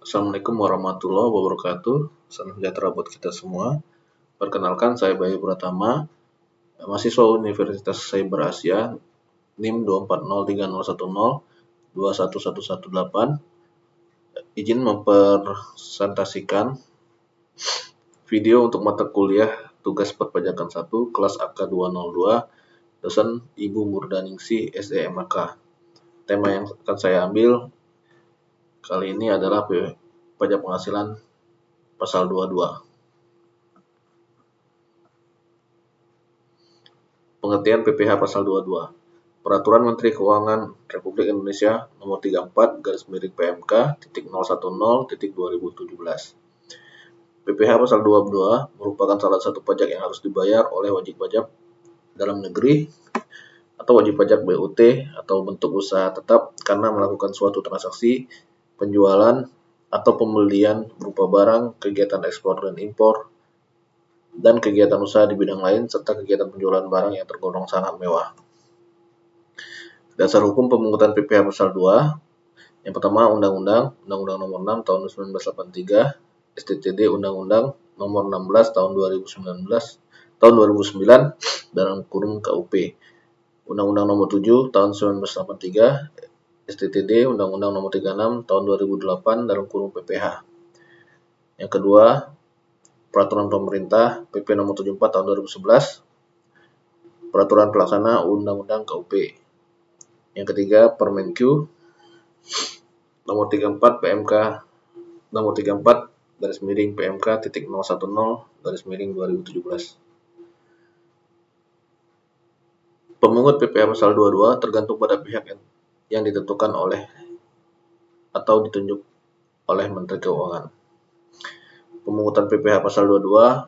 Assalamualaikum warahmatullahi wabarakatuh. Salam sejahtera buat kita semua. Perkenalkan, saya Bayu Pratama, mahasiswa Universitas Cyber Asia, NIM 2403010 21118. Izin mempresentasikan video untuk mata kuliah tugas perpajakan 1, kelas AK 202, dosen Ibu Murdaningsi, SEMAK. Tema yang akan saya ambil kali ini adalah pajak penghasilan pasal 22. Pengertian PPh pasal 22. Peraturan Menteri Keuangan Republik Indonesia Nomor 34/PMK.010.2017. PPh pasal 22 merupakan salah satu pajak yang harus dibayar oleh wajib pajak dalam negeri atau wajib pajak BUT atau bentuk usaha tetap karena melakukan suatu transaksi penjualan atau pembelian berupa barang, kegiatan ekspor dan impor, dan kegiatan usaha di bidang lain, serta kegiatan penjualan barang yang tergolong sangat mewah. Dasar hukum pemungutan PPh pasal 2. Yang pertama, Undang-Undang Nomor 6 Tahun 1983, STTD Undang-Undang Nomor 16 Tahun 2009 dalam kurung KUP. Undang-Undang Nomor 7 Tahun 1983, STTD Undang-Undang Nomor 36 Tahun 2008 dalam kurung PPh. Yang kedua, Peraturan Pemerintah PP Nomor 74 Tahun 2011, Peraturan Pelaksana Undang-Undang KUP. Yang ketiga, Permenq Nomor 34 PMK Nomor 34/PMK.010/2017. Pemungut PPh pasal 22 tergantung pada pihak yang ditentukan oleh atau ditunjuk oleh Menteri Keuangan. Pemungutan PPh pasal 22,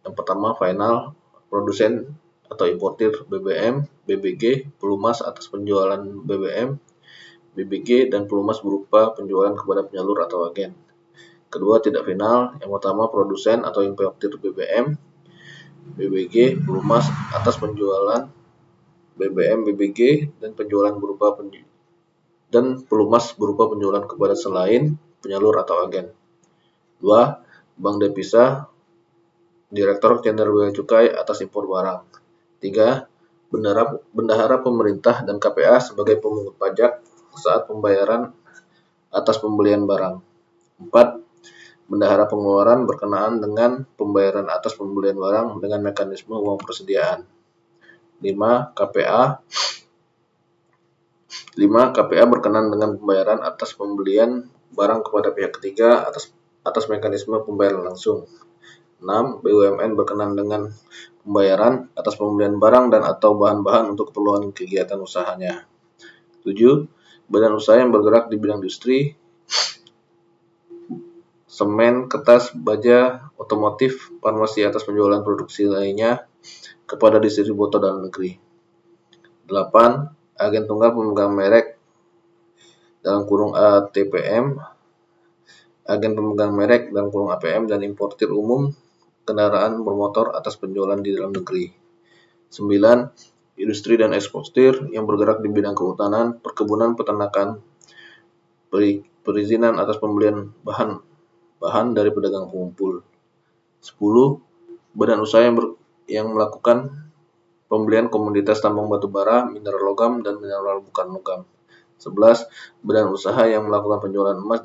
yang pertama, final produsen atau importir BBM, BBG, pelumas atas penjualan BBM, BBG, dan pelumas berupa penjualan kepada penyalur atau agen. Kedua, tidak final, yang pertama, produsen atau importir BBM, BBG, pelumas atas penjualan BBM, BBG, dan pelumas berupa penjualan kepada selain penyalur atau agen. 2. Bank Devisa, Direktur Jenderal Bea Cukai atas impor barang. 3. Bendahara pemerintah dan KPA sebagai pemungut pajak saat pembayaran atas pembelian barang. 4. Bendahara pengeluaran berkenaan dengan pembayaran atas pembelian barang dengan mekanisme uang persediaan. 5. KPA berkenaan dengan pembayaran atas pembelian barang kepada pihak ketiga atas mekanisme pembayaran langsung. 6. BUMN berkenaan dengan pembayaran atas pembelian barang dan atau bahan-bahan untuk keperluan kegiatan usahanya. 7. Badan usaha yang bergerak di bidang industri, semen, kertas, baja, otomotif, farmasi atas penjualan produksi lainnya kepada distributor dalam negeri. 8. Agen tunggal pemegang merek dalam kurung ATPM, agen pemegang merek dalam kurung APM, dan importir umum kendaraan bermotor atas penjualan di dalam negeri. 9. Industri dan eksportir yang bergerak di bidang kehutanan, perkebunan, peternakan, perizinan atas pembelian bahan dari pedagang pengumpul. 10. Badan usaha yang melakukan pembelian komoditas tambang batu bara, mineral logam, dan mineral bukan logam. 11. Badan usaha yang melakukan penjualan emas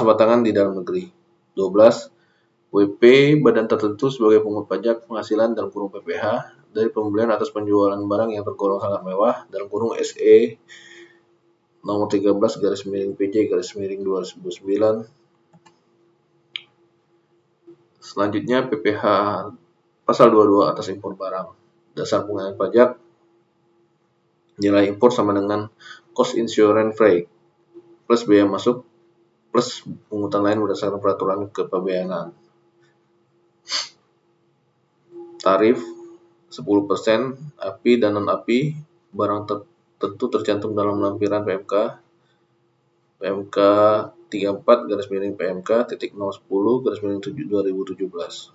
batangan di dalam negeri. 12. WP badan tertentu sebagai pungut pajak penghasilan dalam kurung PPh dari pembelian atas penjualan barang yang tergolong sangat mewah dalam kurung SE Nomor 13/PJ/2009. Selanjutnya, PPh pasal 22 atas impor barang. Dasar pengenaan pajak nilai impor sama dengan cost insurance freight plus biaya masuk plus pungutan lain berdasarkan peraturan kepabeanan. Tarif 10%, API dan non-API barang tertentu tercantum dalam lampiran PMK 34/PMK.010/2017.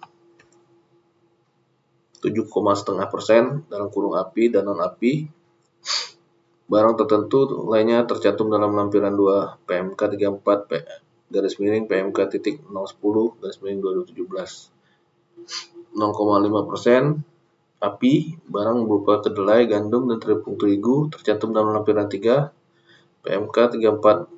7,5% dalam kurung API dan non-API Barang tertentu lainnya tercantum dalam lampiran 2 PMK 34 PMK titik 010 2017. 0,5% api, barang berupa kedelai, gandum, dan tepung terigu tercantum dalam lampiran 3 PMK 34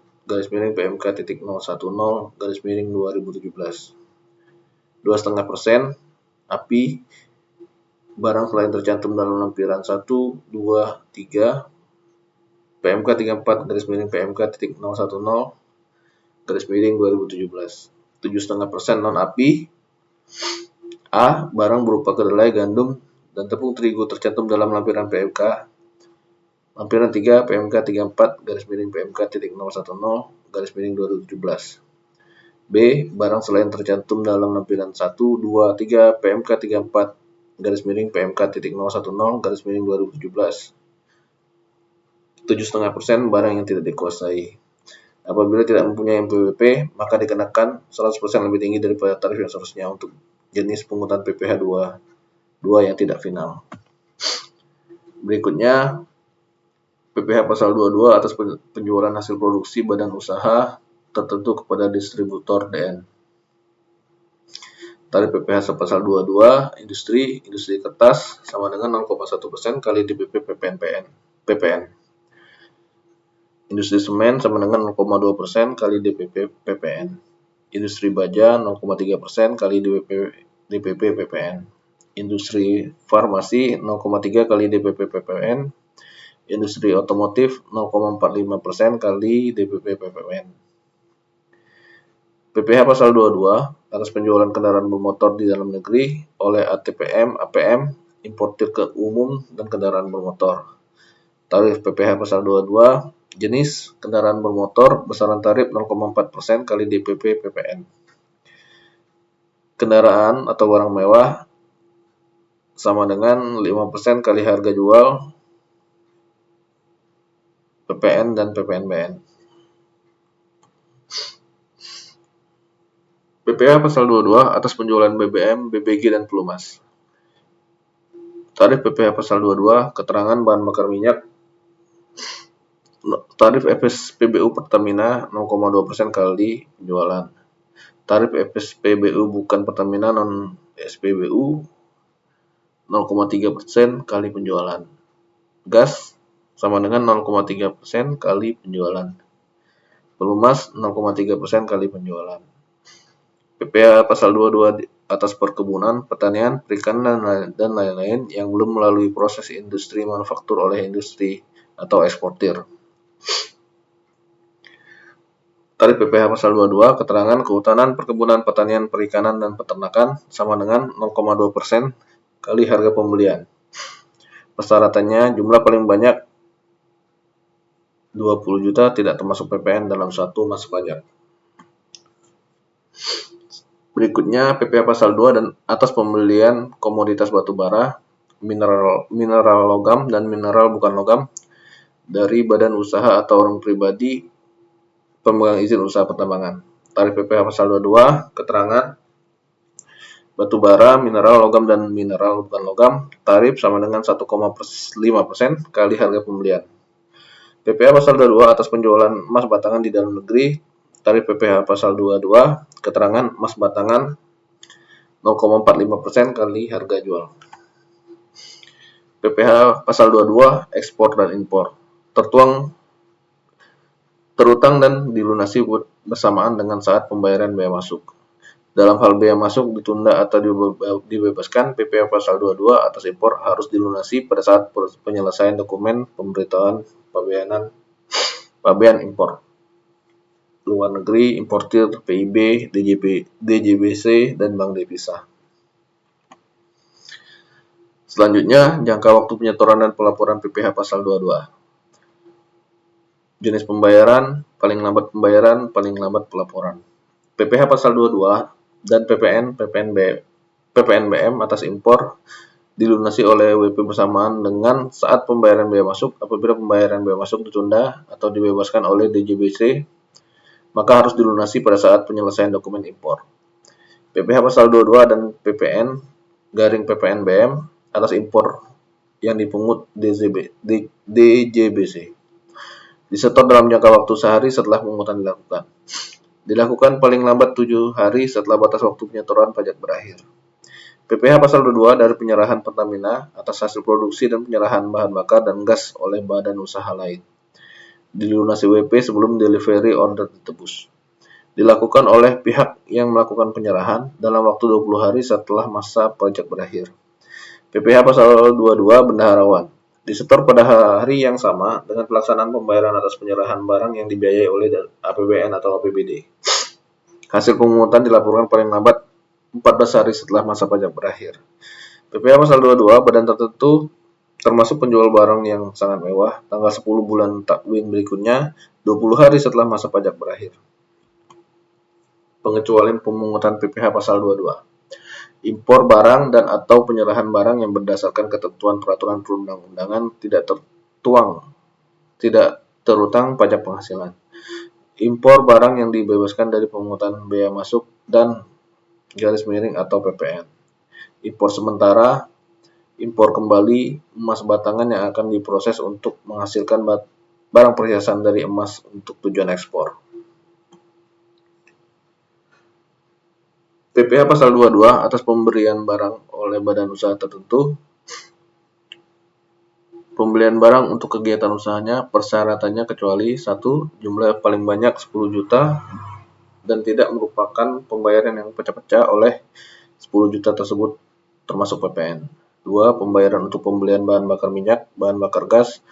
PMK titik 010 2017. 2,5% api, barang selain tercantum dalam lampiran 1, 2, 3 PMK 34 PMK titik 010 2017. 7,5% non api. A. Barang berupa kedelai, gandum, dan tepung terigu tercantum dalam lampiran PMK lampiran 3 PMK 34 PMK titik 010 2017. B. Barang selain tercantum dalam lampiran 1, 2, 3 PMK 34 PMK titik 010 2017. 7,5% barang yang tidak dikuasai. Apabila tidak mempunyai MPWP, maka dikenakan 100% lebih tinggi daripada tarif yang seharusnya untuk jenis pungutan PPh 2 yang tidak final. Berikutnya, PPh pasal 22 atas penjualan hasil produksi badan usaha tertentu kepada distributor DN. Tarif PPh pasal 22 industri kertas sama dengan 0,1% kali DPP PPN. Industri semen sama dengan 0,2% kali DPP PPN. Industri baja 0,3% kali DPP PPN. Industri farmasi 0,3 kali DPP PPN. Industri otomotif 0,45% kali DPP PPN. PPh pasal 22 atas penjualan kendaraan bermotor di dalam negeri oleh ATPM, APM, importir ke umum dan kendaraan bermotor. Tarif PPh pasal 22 jenis kendaraan bermotor besaran tarif 0,4% kali DPP PPN. Kendaraan atau barang mewah sama dengan 5% kali harga jual PPN dan PPNBM. PPh pasal 22 atas penjualan BBM, BBG, dan pelumas. Tarif PPh pasal 22 keterangan bahan bakar minyak. Tarif FSPBU Pertamina 0,2% kali penjualan. Tarif FSPBU bukan Pertamina non SPBU 0,3% kali penjualan. Gas sama dengan 0,3% kali penjualan. Pelumas 0,3% kali penjualan. PPh pasal 22 atas perkebunan, pertanian, perikanan, dan lain-lain yang belum melalui proses industri manufaktur oleh industri atau eksportir. Tarif PPh pasal 22 keterangan kehutanan, perkebunan, pertanian, perikanan, dan peternakan sama dengan 0,2% kali harga pembelian. Persyaratannya jumlah paling banyak 20 juta tidak termasuk PPN dalam suatu masa pajak. Berikutnya PPh pasal 2 dan atas pembelian komoditas batu bara, mineral logam dan mineral bukan logam dari badan usaha atau orang pribadi pemegang izin usaha pertambangan. Tarif PPh pasal 22 keterangan batu bara, mineral logam, dan mineral bukan logam, tarif sama dengan 1,5% kali harga pembelian. PPh pasal 22 atas penjualan emas batangan di dalam negeri, tarif PPh pasal 22 keterangan emas batangan 0,45% kali harga jual. PPh pasal 22 ekspor dan impor terutang dan dilunasi bersamaan dengan saat pembayaran biaya masuk. Dalam hal biaya masuk ditunda atau dibebaskan, PPh pasal 22 atas impor harus dilunasi pada saat penyelesaian dokumen pemberitahuan pabean impor. Luar negeri, importir, PIB, DJBC, dan Bank Devisa. Selanjutnya, jangka waktu penyetoran dan pelaporan PPh pasal 22. Jenis pembayaran, paling lambat pembayaran, paling lambat pelaporan. PPh pasal 22 dan PPNBM atas impor dilunasi oleh WP bersamaan dengan saat pembayaran biaya masuk. Apabila pembayaran biaya masuk ditunda atau dibebaskan oleh DJBC, maka harus dilunasi pada saat penyelesaian dokumen impor. PPh pasal 22 dan PPNBM atas impor yang dipungut DJBC. disetor dalam jangka waktu sehari setelah pemungutan dilakukan. Dilakukan paling lambat 7 hari setelah batas waktu penyetoran pajak berakhir. PPh pasal 22 dari penyerahan Pertamina atas hasil produksi dan penyerahan bahan bakar dan gas oleh badan usaha lain. Dilunasi WP sebelum delivery order ditebus. Dilakukan oleh pihak yang melakukan penyerahan dalam waktu 20 hari setelah masa pajak berakhir. PPh pasal 22 bendaharawan. Disetor pada hari yang sama dengan pelaksanaan pembayaran atas penyerahan barang yang dibiayai oleh APBN atau APBD. Hasil pemungutan dilaporkan paling lambat 14 hari setelah masa pajak berakhir. PPh pasal 22 badan tertentu termasuk penjual barang yang sangat mewah tanggal 10 bulan takwin berikutnya 20 hari setelah masa pajak berakhir. Pengecualian pemungutan PPh pasal 22. Impor barang dan atau penyerahan barang yang berdasarkan ketentuan peraturan perundang-undangan tidak terutang pajak penghasilan. Impor barang yang dibebaskan dari pemungutan bea masuk dan _ atau PPN. Impor sementara, impor kembali emas batangan yang akan diproses untuk menghasilkan barang perhiasan dari emas untuk tujuan ekspor. PPh pasal 22 atas pemberian barang oleh badan usaha tertentu. Pembelian barang untuk kegiatan usahanya persyaratannya kecuali 1. Jumlah paling banyak 10 juta dan tidak merupakan pembayaran yang pecah-pecah oleh 10 juta tersebut termasuk PPN. 2. Pembayaran untuk pembelian bahan bakar minyak, bahan bakar gas,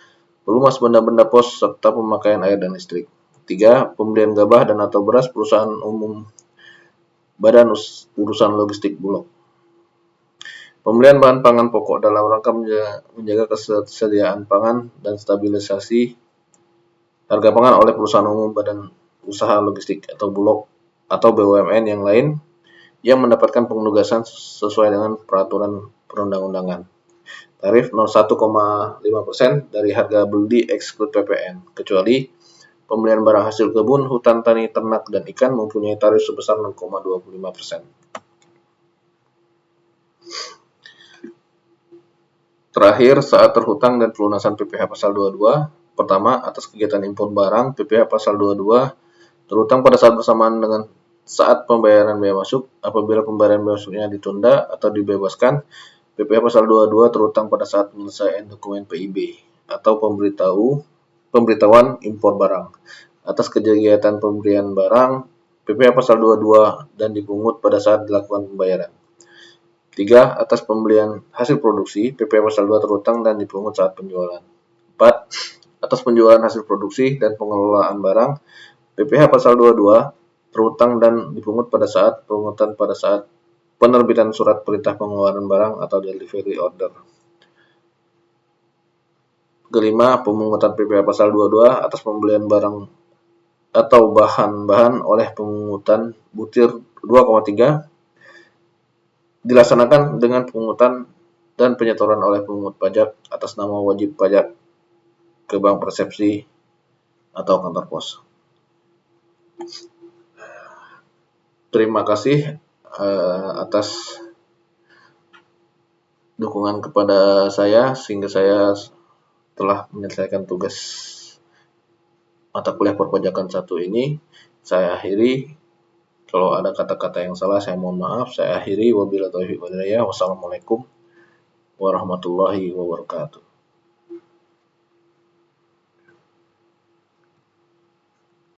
pelumas benda-benda pos serta pemakaian air dan listrik. 3. Pembelian gabah dan atau beras perusahaan umum Badan Urusan Logistik Bulog. Pembelian bahan pangan pokok dalam rangka menjaga kesediaan pangan dan stabilisasi harga pangan oleh perusahaan umum Badan Usaha Logistik atau Bulog atau BUMN yang lain yang mendapatkan penugasan sesuai dengan peraturan perundang-undangan. Tarif 0,1,5% dari harga beli eksklusif PPN, kecuali pembelian barang hasil kebun, hutan, tani, ternak, dan ikan mempunyai tarif sebesar 0,25%. Terakhir, saat terhutang dan pelunasan PPh pasal 22. Pertama, atas kegiatan impor barang, PPh pasal 22 terhutang pada saat bersamaan dengan saat pembayaran bea masuk. Apabila pembayaran bea masuknya ditunda atau dibebaskan, PPh pasal 22 terhutang pada saat penyelesaian dokumen PIB atau pemberitahuan impor barang. Atas kegiatan pemberian barang, PPh pasal 22 dan dipungut pada saat dilakukan pembayaran. 3. Atas pembelian hasil produksi, PPh pasal 2 terhutang dan dipungut saat penjualan. 4. Atas penjualan hasil produksi dan pengelolaan barang, PPh pasal 22 terhutang dan dipungut pada saat penerbitan surat perintah pengeluaran barang atau delivery order. Kelima, pemungutan PPh pasal 22 atas pembelian barang atau bahan-bahan oleh pemungutan butir 2,3 dilaksanakan dengan pemungutan dan penyetoran oleh pemungut pajak atas nama wajib pajak ke bank persepsi atau kantor pos. Terima kasih atas dukungan kepada saya sehingga saya telah menyelesaikan tugas mata kuliah perpajakan 1 ini. Saya akhiri. Kalau ada kata-kata yang salah saya mohon maaf. Saya akhiri. Wabillahi taufiq wal hidayah. Wassalamualaikum warahmatullahi wabarakatuh.